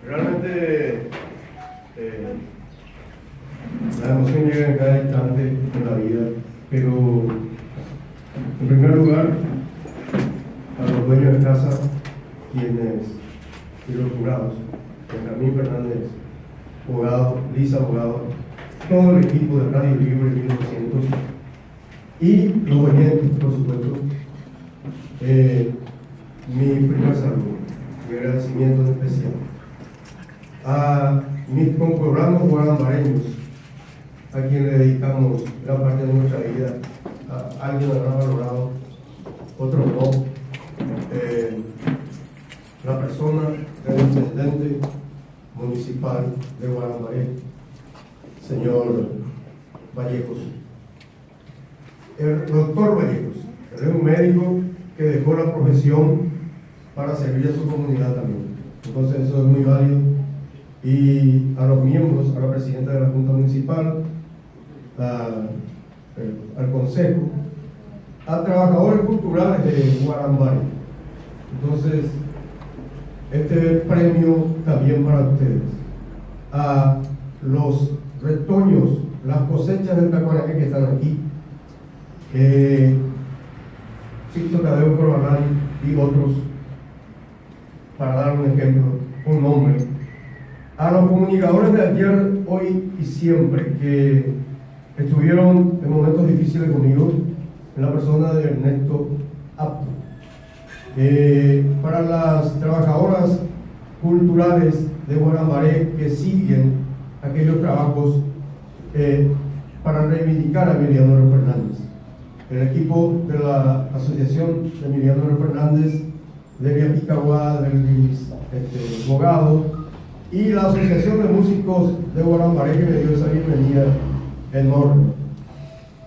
Realmente la emoción llega en cada instante en la vida, pero en primer lugar a los dueños de casa, y los jurados, Benjamín Fernández, abogado, Lisa, abogado, todo el equipo de Radio Libre 1200 y los oyentes, por supuesto. Mi primer saludo, mi agradecimiento especial a mis concurranos guarambareños, a quienes le dedicamos gran parte de nuestra vida. A alguien lo habrá valorado, otros no. La persona del intendente municipal de Guarambaré, señor Vallejos. El doctor Vallejos, él es un médico que dejó la profesión para servir a su comunidad también. Entonces eso es muy válido. Y a los miembros, a la presidenta de la Junta Municipal, al Consejo, a trabajadores culturales de Guarambaré. Entonces, este premio también para ustedes. A los retoños, las cosechas del Tacuarembó que están aquí, Sixto Tadeo Corbalán y otros, para dar un ejemplo, un nombre. A los comunicadores de ayer, hoy y siempre, que estuvieron en momentos difíciles conmigo, en la persona de Ernesto Apto. Para las trabajadoras culturales de Guarambaré que siguen aquellos trabajos para reivindicar a Emiliano Fernández. El equipo de la Asociación de Emiliano Fernández, Delia Picaguá, del abogado, y la Asociación de Músicos de Guarambaré, que me dio esa bienvenida enorme.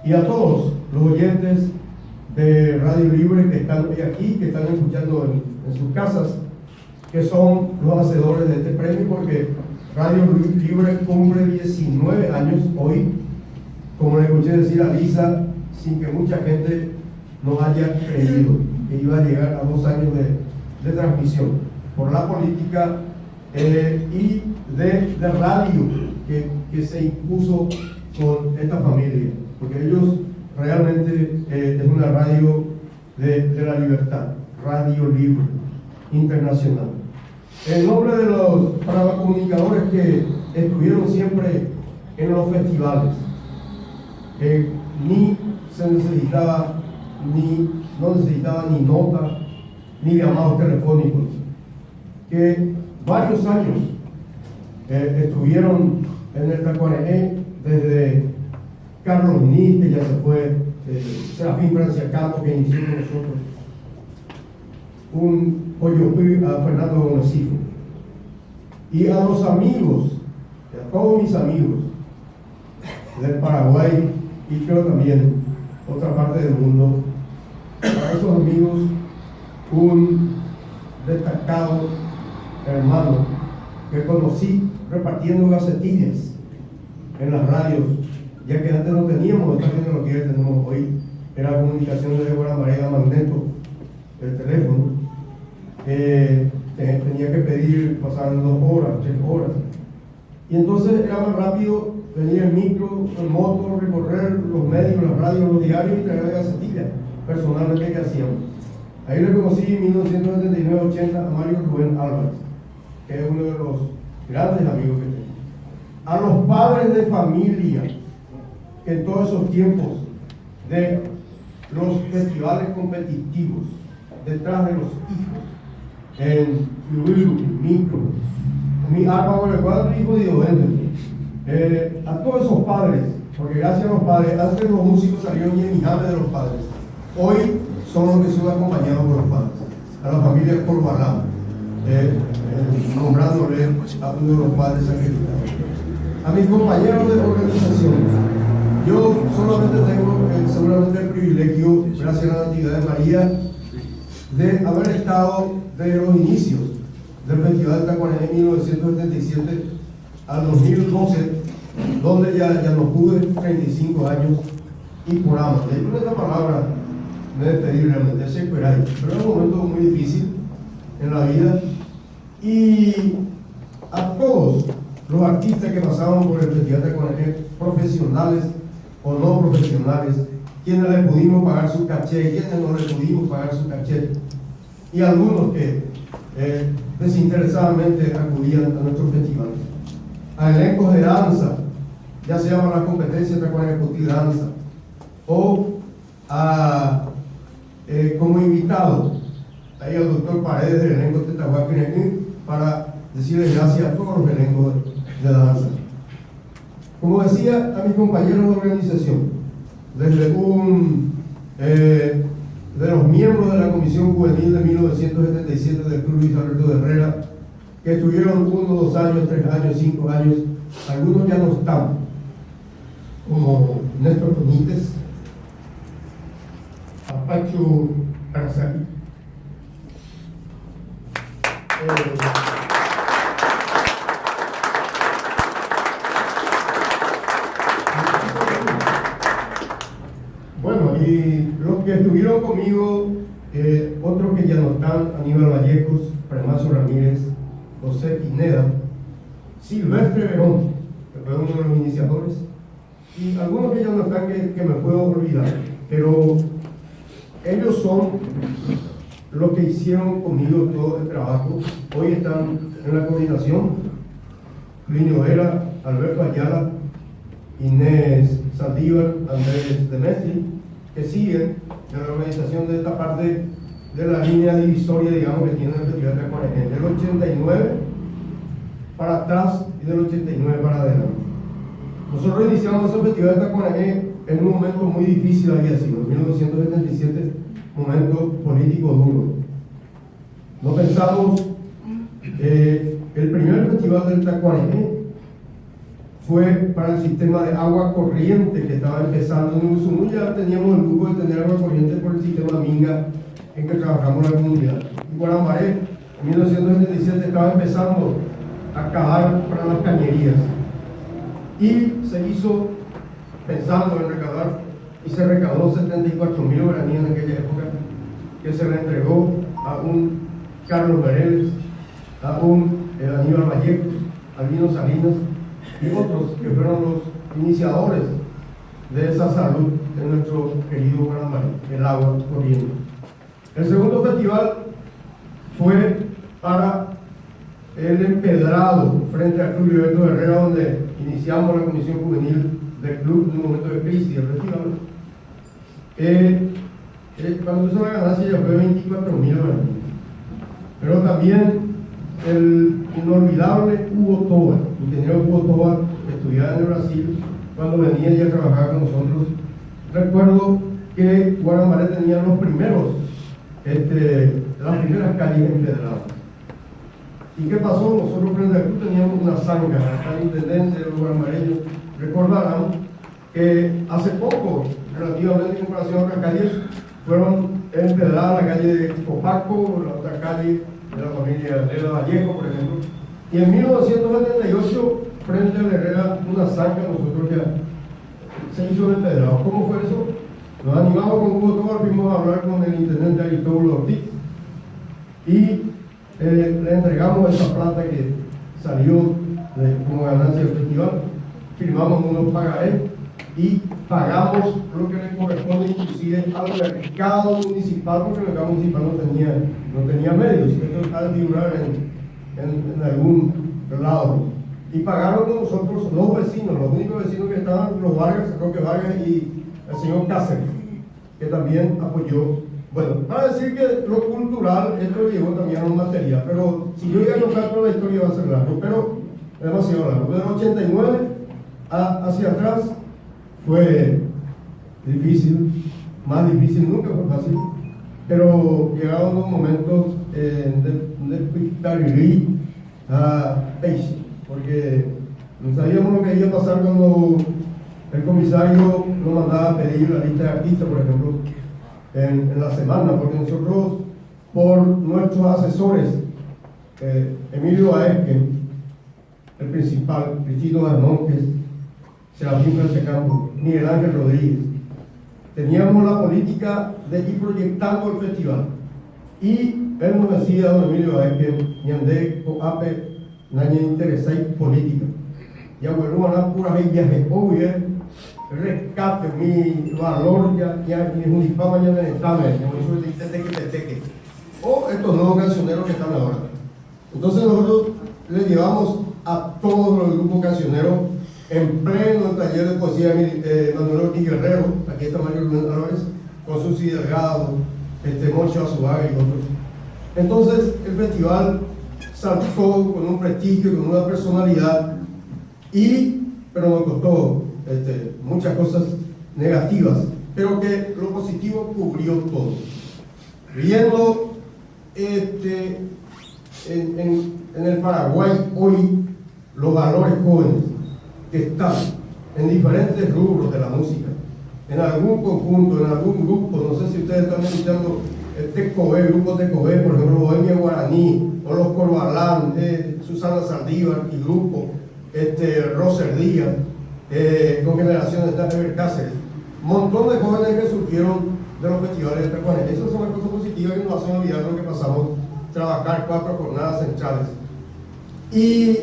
Y a todos los oyentes de Radio Libre que están hoy aquí, que están escuchando en sus casas, que son los hacedores de este premio, porque Radio Libre cumple 19 años hoy, como le escuché decir a Lisa, sin que mucha gente nos haya creído que iba a llegar a 2 años de transmisión, por la política y de radio que se impuso con esta familia, porque ellos realmente es una radio de la libertad, Radio Libre Internacional. En nombre de para los comunicadores que estuvieron siempre en los festivales, no necesitaba ni nota, ni llamados telefónicos, que varios años estuvieron en el Tacuarembó, desde Carlos Nis, que ya se fue, Serafín Francia Campos, que inició con nosotros, a Fernando Gómez, y a los amigos, a todos mis amigos del Paraguay y creo también otra parte del mundo. Para esos amigos, un destacado hermano que conocí repartiendo gacetillas en las radios, ya que antes no teníamos esta tecnología que tenemos hoy, era comunicación de Guarambaré a magneto, el teléfono. Tenía que pedir, pasaban 2 horas, 3 horas, y entonces era más rápido venir en micro, en moto, recorrer los medios, las radios, los diarios y traer gacetillas personalmente que hacíamos. Ahí le conocí en 1979-80 a Mario Rubén Álvarez, que es uno de los grandes amigos que tengo. A los padres de familia que en todos esos tiempos de los festivales competitivos, detrás de los hijos, en Luis, Micro, mi Álvaro de Cuadro, hijo de Diogente, a todos esos padres, porque gracias a los padres, antes los músicos salieron inimables de los padres, hoy son los que son acompañados por los padres, a la familia Corbalán, nombrándole a uno de los padres sacrificados. A mis compañeros de organización, yo solamente tengo seguramente el privilegio, gracias a la Natividad de María, de haber estado de los inicios del Festival de Tacuarembó en 1977 al 2012, donde ya no pude, 35 años, y por ambos. Y con esta palabra me despedí realmente, pero era un momento muy difícil en la vida. Y los artistas que pasaban por el Festival de Tacuanené, profesionales o no profesionales, quienes le pudimos pagar su caché, quienes no le pudimos pagar su caché, y algunos que desinteresadamente acudían a nuestros festivales. A elencos de danza, ya sea para la competencia de Tacuanené Danza, o como invitado ahí al doctor Paredes del elenco de Tahuaquenequín para decirle gracias a todos los elencos de danza. Como decía a mis compañeros de organización, desde de los miembros de la Comisión Juvenil de 1977 del Club Luis Alberto de Herrera, que estuvieron 1, 2 años, 3 años, 5 años, algunos ya no están, como Néstor Benítez, Pacho Arzaki. Bueno, y los que estuvieron conmigo, otros que ya no están: Aníbal Vallejos, Premazo Ramírez, José Pineda, Silvestre Verón, que fue uno de los iniciadores, y algunos que ya no están que me puedo olvidar, pero ellos son los que hicieron conmigo todo el trabajo. Hoy están en la coordinación: Plinio Vera, Alberto Ayala, Inés Saldívar, Andrés Demestri, que siguen en la organización de esta parte de la línea divisoria, digamos, que tiene el Festival de Tacuanené, del 89 para atrás y del 89 para adelante. Nosotros iniciamos el Festival de Tacuanené en un momento muy difícil, había sido en 1977, momento político duro. No pensamos el primer festival del Tacuanené fue para el sistema de agua corriente que estaba empezando en Usumu. Ya teníamos el lujo de tener agua corriente por el sistema Minga en que trabajamos en la comunidad. Y Guarambaré en 1977 estaba empezando a cavar para las cañerías, y se hizo pensando en recaudar, y se recaudó 74.000 guaraníes en aquella época, que se le entregó a un Carlos Bereles, a un Aníbal Vallejos, Albino Salinas y otros que fueron los iniciadores de esa salud de nuestro querido Guarambaré, el agua corriente. El segundo festival fue para el Empedrado, frente al Club Alberto Herrera, donde iniciamos la comisión juvenil del club en un momento de crisis del festival. Cuando empezó la ganancia ya fue 24.000 euros. Pero también el inolvidable Hugo Toba, ingeniero Hugo Toba, que estudiaba en Brasil, cuando venía y trabajaba con nosotros. Recuerdo que Guarambaré tenía las primeras calles empedradas. ¿Y qué pasó? Nosotros frente al club teníamos una zanja. Acá el intendente de los guaramareños recordarán que hace poco, relativamente en comparación a otras calles, fueron empedradas la calle de Copaco, la otra calle de la familia Herrera Vallejo, por ejemplo. Y en 1978, frente al Herrera, una zanja, nosotros ya se hizo el empedrado. ¿Cómo fue eso? Nos animamos con Hugo Tobar, fuimos a hablar con el intendente Aristóbulo Ortiz y le entregamos esa plata que salió como ganancia del festival. Firmamos unos pagarés y pagamos lo que le corresponde inclusive al mercado municipal, porque el mercado municipal no tenía medios, esto está de figurar en algún lado. Y pagaron con nosotros los vecinos, los únicos vecinos que estaban, los Vargas, Roque Vargas y el señor Cáceres, que también apoyó. Bueno, para decir que lo cultural, esto llevó también a un material, pero si yo iba a contar toda la historia va a ser largo, pero es demasiado largo. Del 89 hacia atrás fue difícil, más difícil, nunca fue fácil, pero llegaron unos momentos de pictarilí a peixe, porque no sabíamos lo que iba a pasar cuando el comisario nos mandaba a pedir la lista de artistas, por ejemplo, en la semana, porque nosotros, por nuestros asesores, Emilio Aesque, el principal, Cristino Darnón, que es Serafín Francecampo, Miguel Ángel Rodríguez, teníamos la política de ir proyectando el festival. Y él nos decía, don Emilio Aesque, ñandé, coape, naña interesáis política. y abuelo van a pura viaje, obvio, rescate, mi valor, ya, mi unipá mañana en el tamer, como eso de teque. O estos nuevos cancioneros que están ahora. Entonces nosotros le llevamos a todos los grupos cancioneros en pleno taller de poesía Manuel Ortiz Guerrero, aquí está Mario Rubén Álvarez, con Susi Delgado, Moncho Azuaga y otros. Entonces el festival saltó con un prestigio, con una personalidad, pero nos costó muchas cosas negativas, pero que lo positivo cubrió todo. Viendo en el Paraguay hoy los valores jóvenes que están en diferentes rubros de la música, en algún conjunto, en algún grupo, no sé si ustedes están escuchando grupos de Cobé, por ejemplo, Bohemia Guaraní, o los Corbalán, Susana Saldívar y grupo, Roser Díaz, con generaciones de Ever Cáceres, montón de jóvenes que surgieron de los festivales de Tacuané. Esas son las cosas positivas que nos hacen olvidar lo que pasamos, trabajar 4 jornadas centrales. Y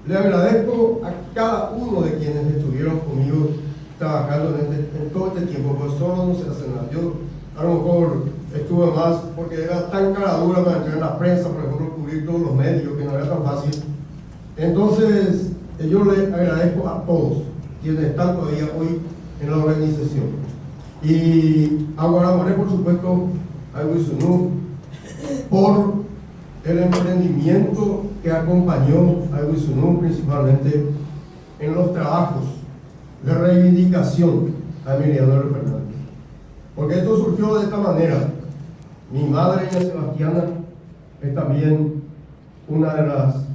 le agradezco a cada uno de quienes estuvieron conmigo trabajando en todo este tiempo, pues solo no se hace nada. Yo a lo mejor estuve más porque era tan cara dura para entrar en la prensa, por ejemplo, cubrir todos los medios, que no era tan fácil. Entonces, yo le agradezco a todos quienes están todavía hoy en la organización. Y a Guaramaré, por supuesto, a Huizunú, por el emprendimiento que acompañó a Huizunú, principalmente en los trabajos de reivindicación a Emiliano Fernández. Porque esto surgió de esta manera. Mi madre, doña Sebastiana, es también una de las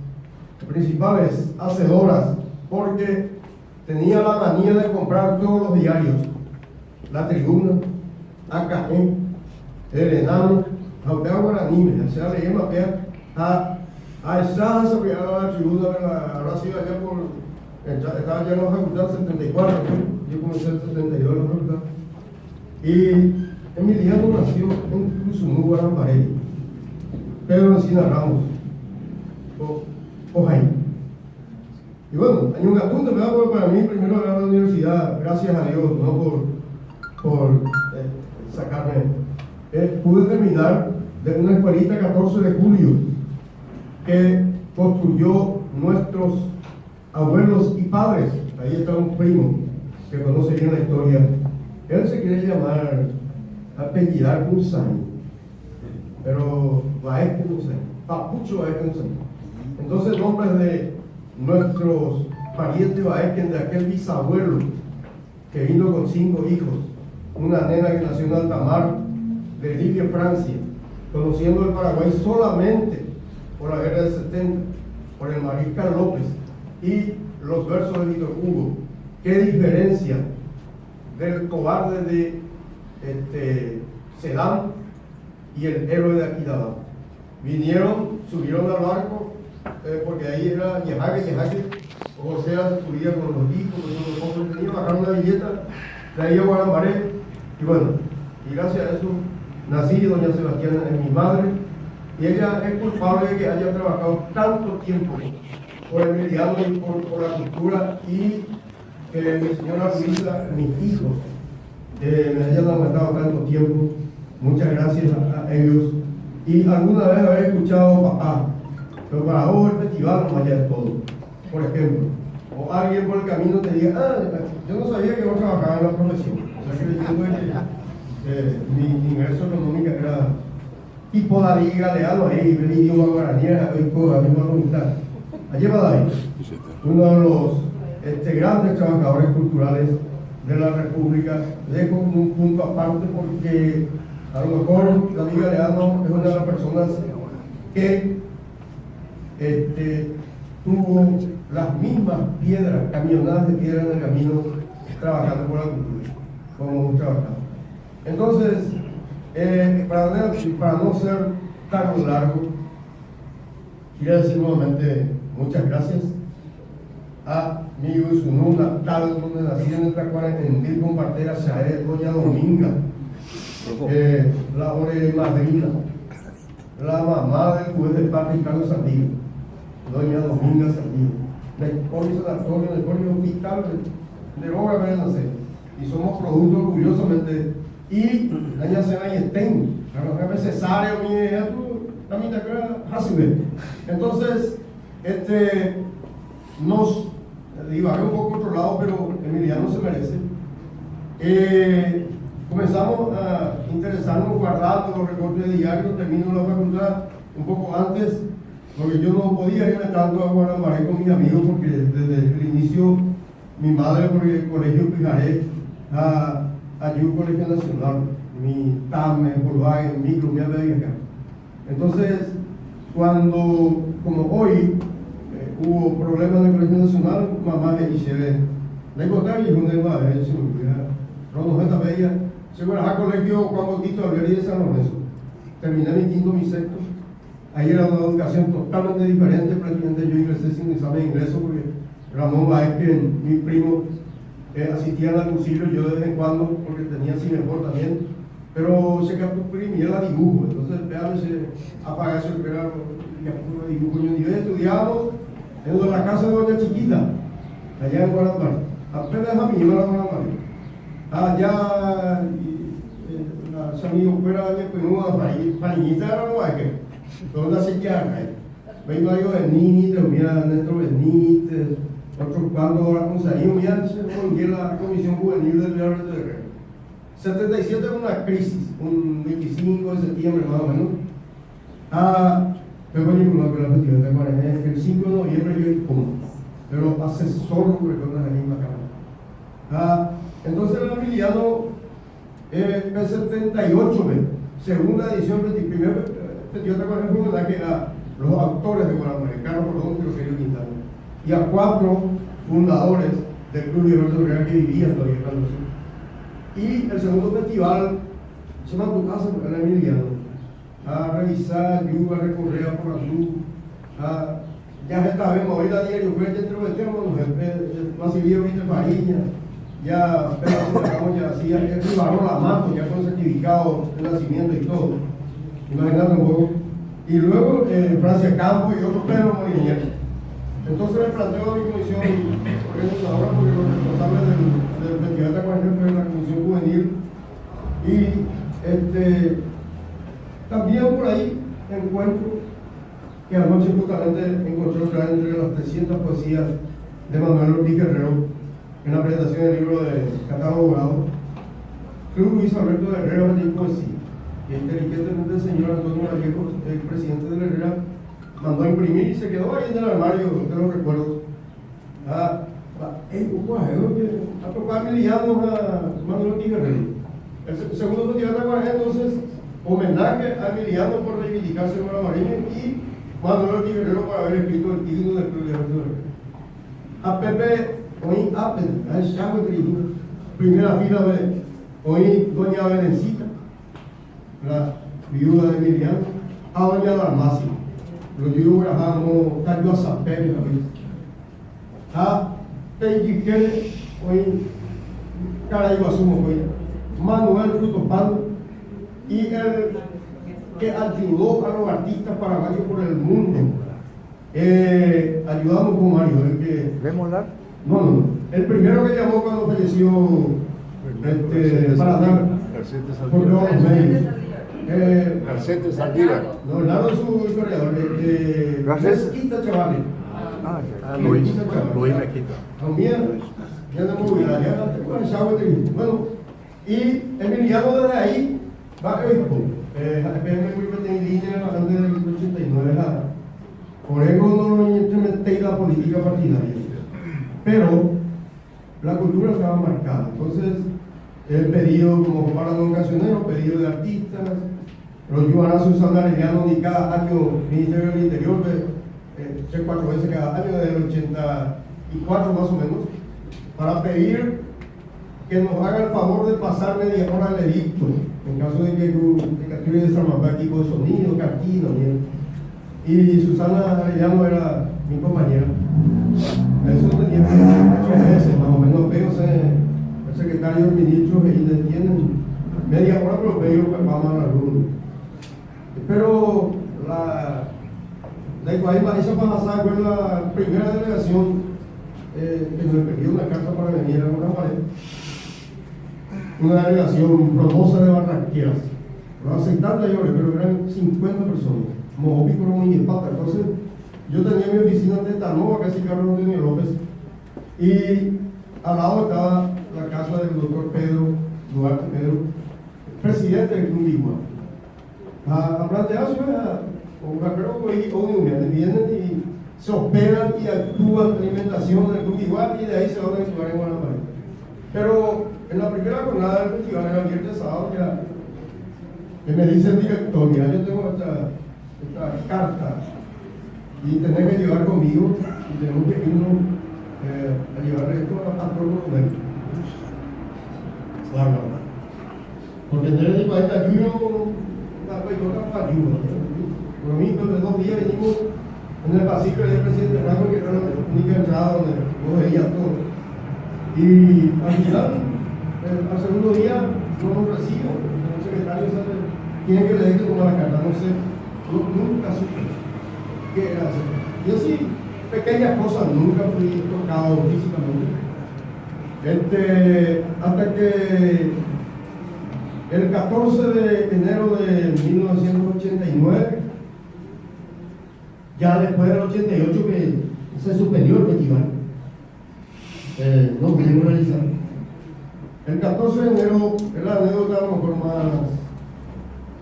principales hacedoras, porque tenía la manía de comprar todos los diarios: La Tribuna, AKE, El Enano, Aupea Guaraní, o sea, leí mapea a esa se la Tribuna, ahora sí, allá estaba ya en la facultad 74, yo comencé en 72 en la facultad. Y Emiliano nació en Huizunú, Guaramaré, Pedro Encina Ramos, Ojaí. Y bueno, hay un gatún, ¿verdad? Para mí, primero era la universidad, gracias a Dios, no por sacarme. Pude terminar de una escuelita 14 de julio que construyó nuestros abuelos y padres. Ahí está un primo que conoce bien la historia. Él se quiere llamar apellidar Gunzani, pero Baeste Gunzani, Papucho Baeste Gunzani. Entonces, nombres de nuestros parientes Baeste, de aquel bisabuelo que vino con 5 hijos, una nena que nació en alta mar de Libia, Francia, conociendo el Paraguay solamente por la guerra del 70, por el Mariscal López y los versos de Víctor Hugo. Qué diferencia del cobarde de Sedán y el héroe de Aquidabá. Vinieron, subieron al barco, porque ahí era Yejaque, o sea, subía con los discos, con los ojos, tenía, bajaron una billeta, de ahí a Guaramaré, y bueno, y gracias a eso nací. Doña Sebastiana es mi madre, y ella es culpable de que haya trabajado tanto tiempo por el Emiliano y por la cultura, y que mi señora Luisa, mis hijos, me hayan aguantado tanto tiempo. Muchas gracias a ellos. Y alguna vez haber escuchado papá, pero para vos el festival no vaya de todo, por ejemplo. O alguien por el camino te diga: yo no sabía que vos trabajabas en la profesión. O sea, que diciendo que mi ingreso económico era tipo David Galeano, ahí, el idioma guaraní, a mi voluntad. Allí va David, uno de los grandes trabajadores culturales de la República. Dejo un punto aparte porque a lo mejor David Galeano es una de las personas que tuvo las mismas piedras, camionadas de piedra en el camino, trabajando por la cultura, como hemos trabajado. Entonces, para no ser tan largo, quiero decir nuevamente muchas gracias a mi Huizunú natal, donde nací en el Tacuara, en Vilcon Partera, Chaé, doña Dominga, la madrina, la mamá del juez de paz Ricardo Sandillo, doña Dominga Sandillo. del Código Sanatorio, del Código Hospital, de obra Berenacén. Y somos productos orgullosamente. Y año se va y estén. A veces sale o mi hija, tú también te acuerdas, así. Entonces, nos divagué un poco otro lado, pero Emiliano se merece. Comenzamos a interesarnos guardando los recortes de diario, termino la facultad un poco antes, porque yo no podía irme tanto a Guanamaré con mis amigos, porque desde el inicio mi madre por el colegio Pijaré allí un colegio nacional, mi TAM, Volkswagen, micro, mi acá. Entonces, cuando, como hoy, hubo problemas en el colegio nacional, mamá me dice, la encontré y un tema de eso, Rono Geta Bella, seguro a colegio Juan Bautista Alberí de San Lorenzo. Terminé mi quinto, mi sexto. Ahí era una educación totalmente diferente, prácticamente yo ingresé sin examen de ingreso porque Ramón Baez, mi primo, asistían al cursillo, yo de vez en cuando, porque tenía así mejor también, pero se imprimía la dibujo, entonces vean, se apaga eso, que era la dibujo. Y yo estudiábamos en la casa de Doña Chiquita, allá en Guanajuato, apenas a mí, iba a Guanajuato. Allá, los amigos fuera de Penuda, Farinita era lo que, pero una sequía, vengo algo de Benítez, mira, Néstor Benítez, otros cuando ahora con Sarío, mira, se fue la Comisión Juvenil del Real de Guerrero. 77 era una crisis, un 25 de septiembre más o menos. Pero el 5 de noviembre yo como, pero asesor recuerdas la misma cámara. Entonces el Emiliano, P78, segunda edición, primero, yo te acuerdo de que era los autores de Guanajuato, Carlos Rodón y Rogelio Quintana, y a 4 fundadores del Club Libertad Real que vivían todavía en la Y el segundo festival se llama Tu Casa, porque era Emiliano, a revisar, yo a recorrer por la luz, ya esta vez, hoy la diario, fue dentro del tema, más civil, viste, Fariña, ya, pero ya hacía, él ribaron la mano, ya con certificado de nacimiento y todo, imagínate un poco. Y luego Francia Campos y otros Pedro Molinier. Entonces me planteo a mi comisión organizadora, porque los responsables del festival de Acuario fue la comisión juvenil. Y también por ahí encuentro que anoche justamente encontré otra entre las 300 poesías de Manuel Ortiz Guerrero en la presentación del libro de Catálogo Dorado. Club Luis Alberto Guerrero de poesía, que inteligentemente el señor Antonio Vallejo, el presidente de la Herrera, mandó a imprimir y se quedó ahí en el armario de los recuerdos. A tocar Emiliano a Manuel Ortiz Guerrero. El segundo festival de Acuario, entonces, homenaje a Emiliano por reivindicarse en Guanamarina y Manuel Ortiz Guerrero por haber escrito el título del Club de Guerrero. A Pepe, hoy Appen, a Chavo primera fila de hoy Doña Berencita, la viuda de Emiliano, a Doña Dalmacia, los yugos grabamos Tayo a Zapere, a Peyiquele, hoy Caraiguasumo, hoy Manuel Fruto Pando, y el que ayudó a los artistas paraguayos por el mundo. Ayudamos con Mario, el que... ¿Vemosla? No. El primero que llamó cuando falleció para dar por todos los medios. Arcente Saldira. No, Lalo es su historiador. Mezquita Chavales. Luis Mezquita. También, ya de movilidad, ya con Chavo. Bueno, y Emiliano desde ahí va a Expo. En línea antes del 89. Por eso no implementé la política partidaria. Pero la cultura estaba marcada. Entonces, el pedido, como para los ocasioneros, pedido de artistas, los yuanas usan Arellano y cada año Ministerio del Interior, 4 veces cada año, desde el 84 más o menos, para pedir que nos haga el favor de pasar media hora al edicto, en caso de que capture de Samapá equipo de sonido, cartino, y Susana Arellano era mi compañera. Eso tenía 8 meses, más o menos, veo el secretario del ministro que tienen media hora, pero veo que vamos a la luz. Pero la Iguaima, esa pasada fue la primera delegación que nos envió una carta para venir a Guanamaré, una delegación promosa de Barranqueras. Para aceptarla yo, pero eran 50 personas, como Pícoro y Espata. Entonces, yo tenía mi oficina en Tetanova, casi Carlos Antonio López, y al lado estaba la casa del doctor Pedro Duarte Pedro, presidente del Club Igual. A plantearse un rapero y vienen y se hospedan y actúan de alimentación del Club Igual y de ahí se van a actuar en Guanamaré. Pero en la primera jornada del festival, en el viernes sábado, que me dice el director: mira, yo tengo esta carta y tenés que llevar conmigo y tenemos que irnos a llevar esto a todos los médicos. Claro, porque en el 41 para ayuda. Por lo mismo, de 2 días venimos en el pasillo del presidente Franco, que era la única entrada donde no veía todo. Y al final, al segundo día, no nos recibo. El secretario tiene que leer que tomar la carta. No sé, nunca supe qué era hacer. Yo sí, pequeñas cosas, nunca fui tocado físicamente. Hasta que el 14 de enero de 1989, ya después del 88 que se suspendió el festival, no pudimos realizar. El 14 de enero es la anécdota a lo mejor más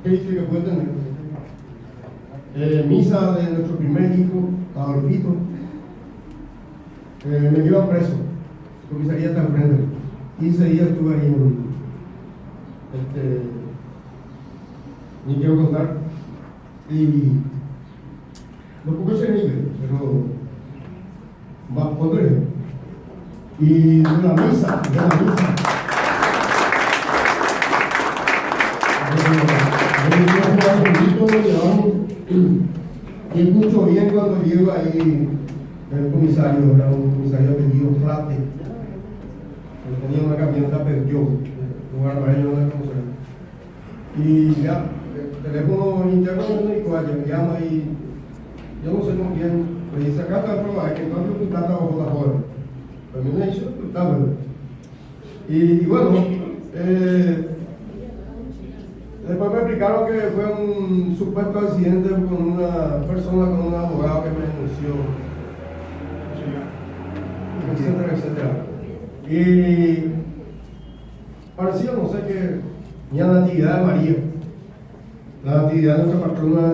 triste que puede tener. Misa de nuestro primer hijo, Adolfito. Me llevan preso, comisaría está enfrente. 15 días estuve ahí ni quiero contar. Y lo poco se vive, pero va poder. Y de la misa, y escucho bien cuando llego ahí el comisario, era un comisario apellido Plate, que tenía una camioneta Peugeot, lugar para ellos no la conocen. Y ya, el teléfono interno médico, me llama y yo no sé con quién, me dice: acá está la prueba, que entonces tu plata bajo la joven. Pero a mí me ha dicho, tú estás, ¿verdad? Y bueno, después me explicaron que fue un supuesto accidente con una persona, con un abogado que me denunció, etcétera, etcétera. Y parecía, no sé qué, la Natividad de María, la Natividad de nuestra patrona.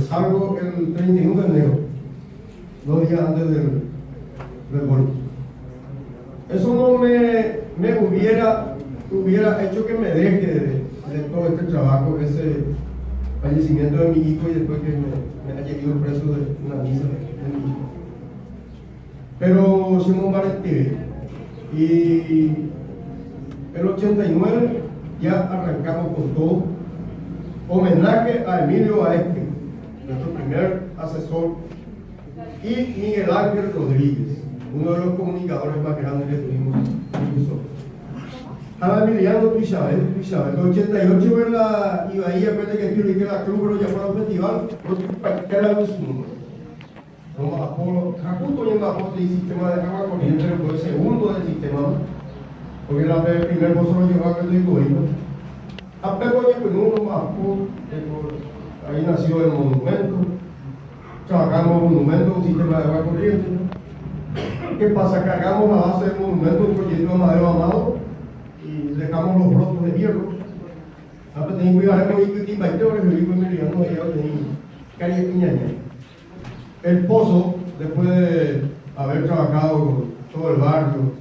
Salgo el 31 de enero, 2 días antes del golpe. Eso no me hubiera hecho que me deje de todo este trabajo, ese fallecimiento de mi hijo y después que me haya ido preso de una misa de mi hijo. Pero somos valentes. Y el 89 ya arrancamos con todo. Homenaje a Emilio Aeste, nuestro primer asesor, y Miguel Ángel Rodríguez, uno de los comunicadores más grandes que tuvimos nosotros. A Emiliano Tuichávez, el 88 iba ahí a ver que escribí que la club lo llamó al festival, porque era de su número. Como Apolo, justo en Apolo el sistema de agua corriente fue el segundo del sistema, porque el primer pozo lo llevó a Catuicoíno. A Pedro Yepenuno más ahí nació el monumento, trabajamos el monumento, un sistema de agua corriente. ¿Qué pasa? Cargamos la base del monumento, un proyecto de Madero Amado, y dejamos los brotos de hierro. Ahora tenemos que ir a y baiteores, el hijo Emiliano, ya tenía calle Piñaña. El pozo, después de haber trabajado con todo el barrio,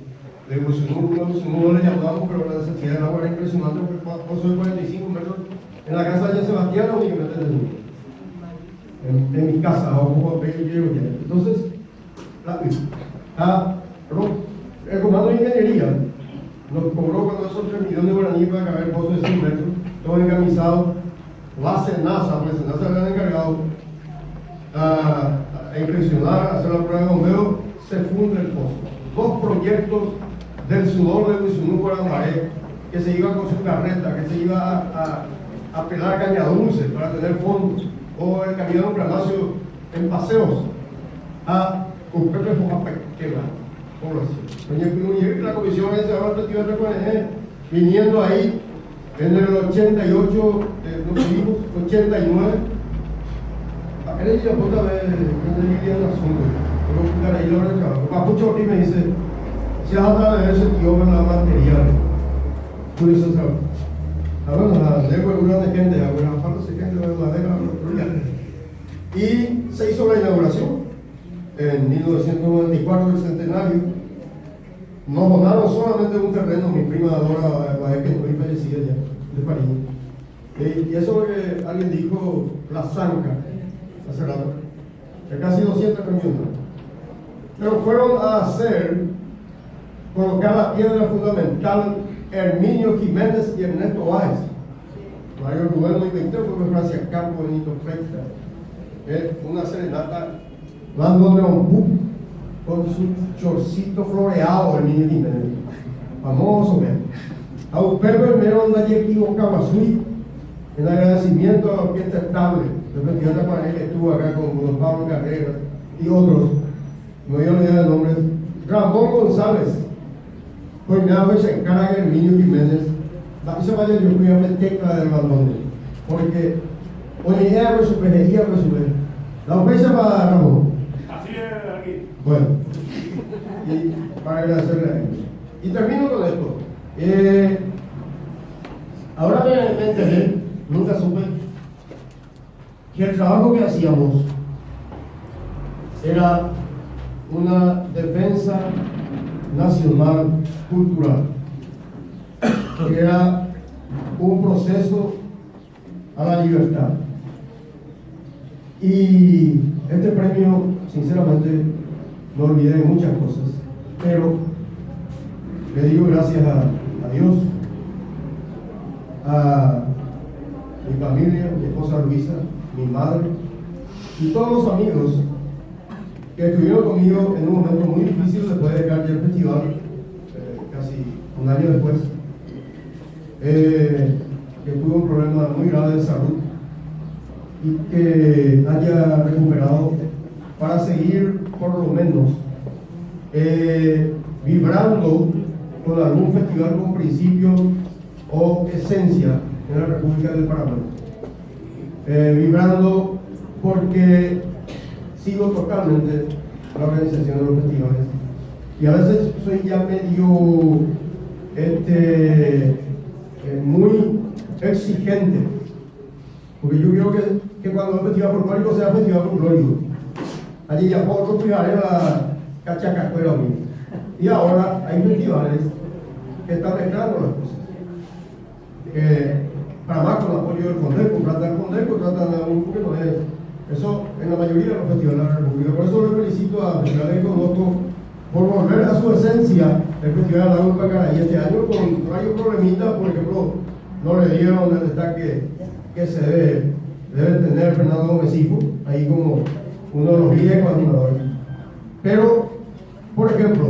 de Usunú le llamamos, pero la necesidad del agua era impresionante, porque el pozo de 45 metros en la casa de Sebastián, únicamente en mi casa, o como llego ya. Entonces, el comando de ingeniería nos cobró cuando esos 3 millones de guaraníes para caber el pozo de 100 metros, todo encarnizado. La SENASA, pues SENASA le han encargado a inspeccionar, a hacer la prueba de bombeo, se funde el pozo. 2 proyectos del sudor de Usunú Guanamaré, que se iba con su carreta, que se iba a pelar caña dulce para tener fondos, o el camino de Planacio en paseos. usted me fue a pequeña población. La comisión esa ahora te iba a reconocer, viniendo ahí en el 88, nos vimos, 89. Él dice, puta vez, que te vivía en la sombra. Luego explicar ahí la hora de trabajo. Papucho Ortiz me dice, se habla de ese tío en la material. Por eso trabajo. Bueno, la lengua es una de gente, la falta se gente de madera, y se hizo la inauguración en 1994 del centenario. Nos donaron solamente un terreno, mi prima Dora, que no muy fallecida ya, de Farín. Y eso que alguien dijo, la zanca, hace rato, de casi 200 camiones. Pero fueron a hacer, colocar la piedra fundamental Herminio Jiménez y Ernesto Báez. Mario Rubén lo inventó, fue Francia Campo, Benito Freitas. Una serenata, dando de un buc con su chorcito floreado, Herminio Jiménez. Famoso, vean. A Pedro Hermero anda allí equivocado a Sui, en agradecimiento a la orquesta estable, del Festival de Panel que estuvo acá con don Pablo Carreras y otros. Me voy a olvidar el nombre. Ramón González. Pues nada, se encarga Herminio Jiménez. La se vaya yo fui a ver tecla del balón. Porque, oye, ya su pejería, la ofensa para Ramón. Así es aquí. Bueno, y para agradecerle a ellos. Y termino con esto. Ahora me enteré, nunca supe, que el trabajo que hacíamos era una defensa nacional cultural, que era un proceso a la libertad. Y este premio, sinceramente, no olvidé muchas cosas, pero le digo gracias a Dios, a mi familia, mi esposa Luisa, mi madre y todos los amigos que estuvieron conmigo en un momento muy difícil después de dejar el festival, casi un año después, que tuvo un problema muy grave de salud y que haya recuperado para seguir por lo menos vibrando con algún festival con principio o esencia en la República del Paraguay. Vibrando porque sigo totalmente la organización de los festivales y a veces soy ya medio muy exigente, porque yo quiero que cuando el festival folclórico sea festival folclórico. Allí ya puedo fijar en la cachacacuela mismo. Y ahora hay festivales que están mezclando las cosas. Para más con el apoyo del Fondeco, tratan del Fondeco, tratan de un poquito de eso. Eso en la mayoría de los festivales de la República. Por eso le felicito a Festival de Conozco por volver a su esencia el Festival de la Urba. Y este año con varios problemitas, por ejemplo, no le dieron el destaque que se debe tener Fernando Gómez Hijo, ahí como uno de los viejos animadores. Pero, por ejemplo,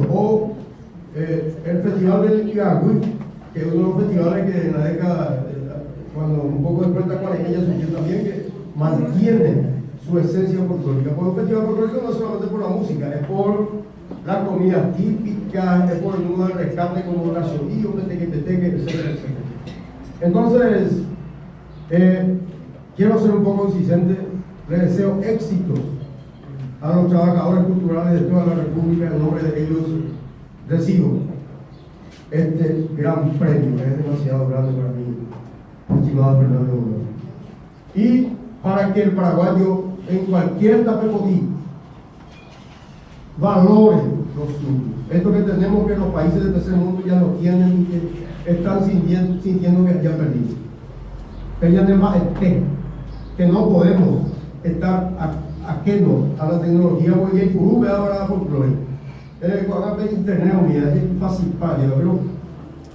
el Festival del Igagüí, que es uno de los festivales que en la década, cuando un poco después de la cuarentena surgió también, que mantiene su esencia folclórica. Por un festival folclórico no solamente por la música, es por la comida típica, es por el número de rescate como cachorillo, peteque, etcétera. Entonces, quiero ser un poco insistente, les deseo éxitos a los trabajadores culturales de toda la República. En nombre de ellos recibo este gran premio, que es demasiado grande para mí, estimado Fernando Gómez. Y para que el paraguayo en cualquier tapepodí valore los suyos. Esto que tenemos que los países del tercer mundo ya no tienen y que están sintiendo que ya perdido. Que no podemos estar ajenos a la tecnología, porque el curú me da para folclore. Cuando ve internet, mira, es fácil para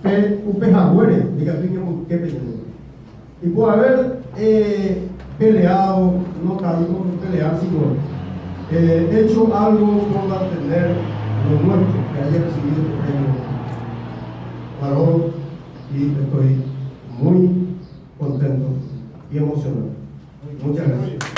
pero un pejagüere, diga tú que peñando. Y por haber peleado, no tanto por pelear, sino hecho algo por mantener lo nuestro, que haya recibido este premio. Valoro y estoy muy contento y emocionado. Muchas gracias.